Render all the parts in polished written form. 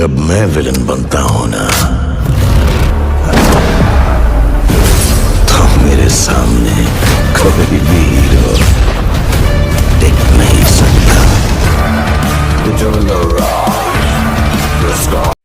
जब मैं विलन बनता हूं ना, तो मेरे सामने कोई भी हीरो टिक नहीं सकता।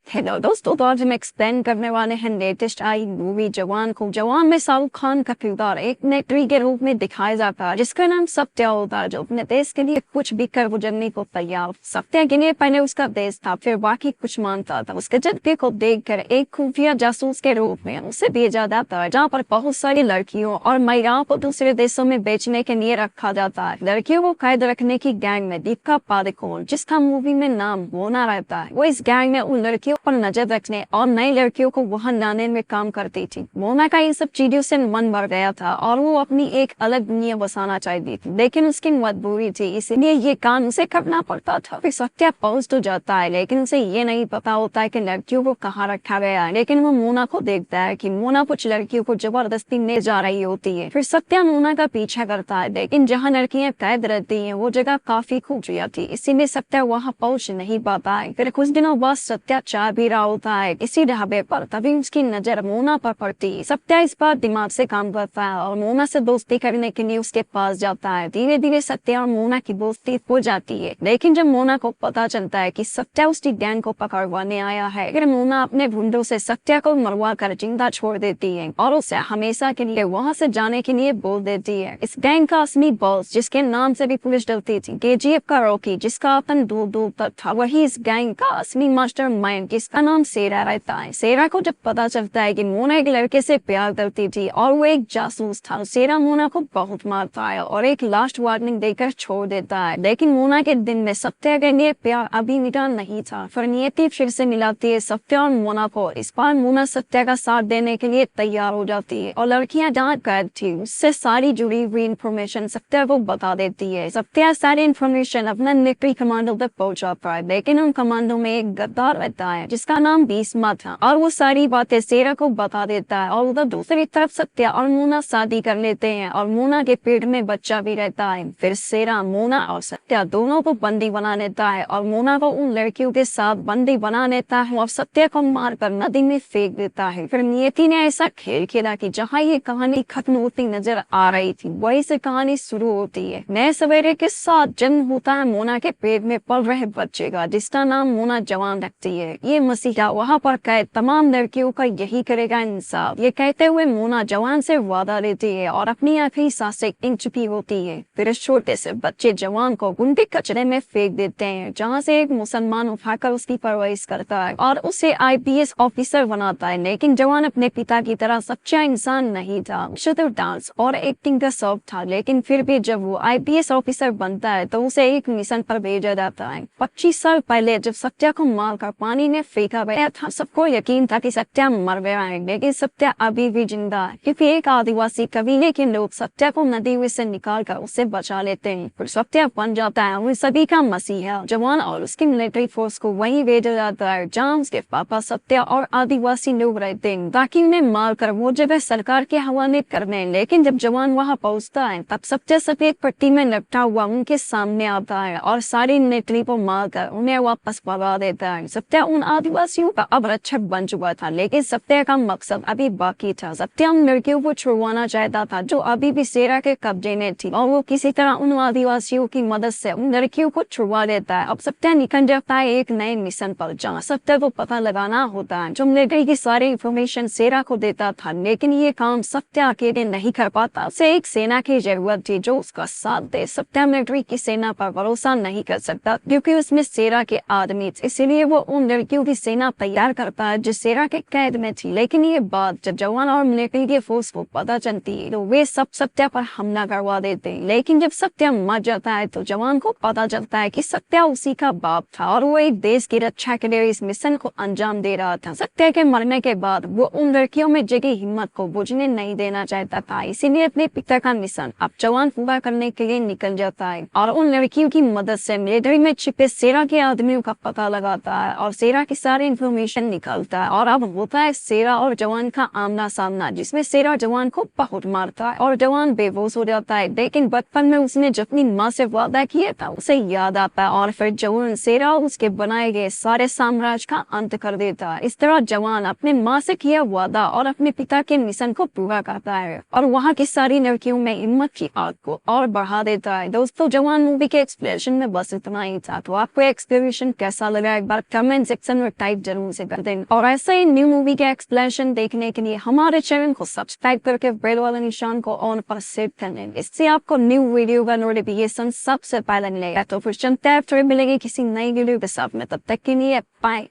हेलो दोस्तों, तो आज हम एक्सप्लेन करने वाले हैं लेटेस्ट आई मूवी जवान को। जवान में शाहरुख खान का किरदार एक मिलिट्री के रूप में दिखाया जाता है जिसका नाम सत्या होता है, जो अपने देश के लिए कुछ भी कर गुजरने को तैयार। सत्या के लिए पहले उसका देश था, फिर बाकी कुछ मानता था। उसके जज्बे को देखकर एक खुफिया जासूस के रूप में उसे भेजा जाता है, जहाँ पर बहुत सारी लड़कियों और महिलाओं को दूसरे देशों में बेचने के लिए रखा जाता है। लड़कियों को कैद रखने की गैंग में दीपिका पादुकोण, जिसका मूवी में नाम मोना रहता है, वो इस गैंग में उन लड़कियों पर नजर रखने और नई लड़कियों को वहां लाने में काम करती थी। मोना का इन सब चीजों से मन भर गया था और वो अपनी एक अलग दुनिया बसाना चाहती थी, लेकिन उसकी मजबूरी थी, इसलिए ये काम उसे करना पड़ता था। फिर सत्या पहुंच तो जाता है, लेकिन उसे ये नहीं पता होता है कि लड़कियों को कहाँ रखा गया है। लेकिन वो मोना को देखता है कि मोना कुछ लड़कियों को जबरदस्ती ले जा रही होती है। फिर सत्या मोना का पीछा करता है, लेकिन जहाँ लड़कियां कैद रहती है वो जगह काफी खूबसूरत थी, इसीलिए सत्या वहाँ पहुंच नहीं पाता है। फिर कुछ दिनों बाद सत्या चाय पी रहा होता है इसी ढाबे पर, तभी उसकी नजर मोना पर पड़ती है। सत्या इस बार दिमाग से काम करता है और मोना से दोस्ती करने के लिए उसके पास जाता है। धीरे धीरे सत्या और मोना की दोस्ती हो जाती है, लेकिन जब मोना को पता चलता है कि सत्या उसकी गैंग को पकड़वाने आया है, फिर मोना अपने गुंडों से सत्या को मरवा कर जिंदा छोड़ देती है और उसे हमेशा के लिए वहाँ से जाने के लिए बोल देती है। इस गैंग का असली बॉस, जिसके नाम से भी पुलिस डरती थी, केजीएफ का रॉकी, जिसका अपन दूर दूर तक था, वही इस गैंग का असली मास्टरमाइंड, जिसका नाम सेरा रहता है। सेरा को जब पता चलता है कि मोना एक लड़के से प्यार करती थी और वो एक जासूस था, सेरा मोना को बहुत मारता है और एक लास्ट वार्निंग देकर छोड़ देता है। लेकिन मोना के दिन में सत्या के लिए प्यार अभी मिटा नहीं था। फिर नियति फिर से मिलाती है सत्या और मोना को। इस बार मोना सत्या का साथ देने के लिए तैयार हो जाती है और लड़कियां जहाँ कैद थी उससे सारी जुड़ी हुई इंफॉर्मेशन सत्या को बता देती है। सत्या सारी इंफॉर्मेशन अपना मिलिट्री कमांडो तक पहुंचाता है, लेकिन उन कमांडो में एक गद्दार रहता है जिसका नाम भीष्मा था और वो सारी बातें सेरा को बता देता है। और उधर दूसरी तरफ सत्या और मोना शादी कर लेते हैं और मोना के पेट में बच्चा भी रहता है। फिर सेरा मोना और सत्या दोनों को बंदी बना लेता है और मोना को उन लड़कियों के साथ बंदी बना लेता है और सत्या को मारकर नदी में फेंक देता है। फिर नियति ने ऐसा खेल खेला कि जहाँ ये कहानी खत्म होती नजर आ रही थी, वही से कहानी शुरू होती है। नए सवेरे के साथ जन्म होता है मोना के पेट में पल रहे बच्चे का, जिसका नाम मोना जवान रखती है। ये मसीहा वहाँ पर कैद तमाम लड़कियों का यही करेगा इंसाफ, ये कहते हुए मोना जवान से वादा लेती है और अपनी आखिरी सांसें गिन चुकी होती है। फिर इस छोटे से बच्चे जवान को गुंडे कचरे में फेंक देते हैं, जहाँ से एक मुसलमान उठाकर उसकी परवरिश करता है और उसे आईपीएस ऑफिसर बनाता है। लेकिन जवान अपने पिता की तरह सच्चा इंसान नहीं था, शुद्ध डांस और एक्टिंग का शौक था। लेकिन फिर भी जब वो आईपीएस ऑफिसर बनता है तो उसे एक मिशन पर भेजा जाता है। 25 साल पहले जब सत्या को मारकर पानी में फेंका गया था, सबको यकीन था कि सत्या मर गया है, लेकिन सत्या अभी भी जिंदा है, क्योंकि एक आदिवासी कबीले के लोग सत्या को नदी में से निकालकर उसे बचा लेते हैं। फिर सत्या बन जाता है उन सभी का मसीहा। जवान और उसकी मिलिट्री फोर्स को वहीं भेजा जाता है जहाँ उसके पापा सत्या और आदिवासी लोग रहते हैं, ताकि उन्हें मारकर वो जगह सरकार के हवाले कर दें। लेकिन जब जवान वहाँ पहुँचता है तब सत्या सफेद पट्टी में लपटा हुआ उनके सामने आता है और सारी मिलिट्री को मारकर उन्हें वापस भगा देता है। सत्या उन आदिवासियों का अब रक्षक बन चुका था, लेकिन सत्या का मकसद अभी बाकी था। सत्या उन लड़कियों को छुड़वाना चाहता था जो अभी भी सेरा के कब्जे में थी, और वो किसी तरह उन आदिवासियों की मदद से उन लड़कियों को छुड़वा देता है। अब सत्या निकल जाता है एक नए मिशन पर, जहाँ सत्या को पता लगाना होता है जो मिलिट्री की सारी इंफॉर्मेशन सेरा को देता था। लेकिन ये काम सत्या अकेले नहीं कर पाता, उसे एक सेना की जरूरत थी जो उसका साथ दे। सत्या मिलिट्री की सेना पर भरोसा नहीं कर सकता क्योंकि उसमें सेरा के आदमी थे, इसीलिए वो उन लड़कियों की सेना तैयार करता है जो सेरा के कैद में थी। लेकिन ये बात जब जवान और मिलिट्री के फोर्स को पता चलती है तो वे सब सत्या पर हमला करवा देते हैं। लेकिन जब सत्या मर जाता है तो जवान को पता चलता है कि सत्या उसी का बाप था और वो एक देश की रक्षा के लिए इस मिशन को अंजाम दे रहा था। सत्या के मरने के बाद वो उन लड़कियों में जगी हिम्मत को बुझने नहीं देना चाहता था, इसीलिए अपने पिता का मिशन अब जवान पूरा करने के लिए निकल जाता है और उन लड़कियों की मदद से मिलिट्री में छिपे सेरा के आदमियों का पता लगाता है और सेरा की सारी इन्फॉर्मेशन निकलता है और अब होता है शेरा और जवान का आमना सामना, जिसमें शेरा जवान को बहुत मारता है और जवान बेहोश हो जाता है। लेकिन बचपन में उसने जो अपनी माँ से वादा किया था उसे याद आता है और फिर जवान शेरा उसके बनाए गए सारे साम्राज्य का अंत कर देता है। इस तरह जवान अपने माँ से किया वादा और अपने पिता के मिशन को पूरा करता है और वहाँ की सारी लड़कियों में हिम्मत की आग को और बढ़ा देता है। दोस्तों, जवान मूवी के एक्सप्लेनेशन में बस इतना ही था। तो आपको एक्सप्लेनेशन कैसा लगा एक बार कमेंट सेक्शन में टाइप जरूर से कर दें और ऐसे ही न्यू मूवी के एक्सप्लेनेशन देखने के लिए हमारे चैनल को सब्सक्राइब करके बेल वाले निशान को ऑन पर सेट कर लें। इससे आपको न्यू वीडियो का नोटिफिकेशन सबसे पहले मिलेगा। तो फिर चलते हैं, फिर मिलेंगे किसी नई वीडियो के साथ में। तब तक के लिए बाय।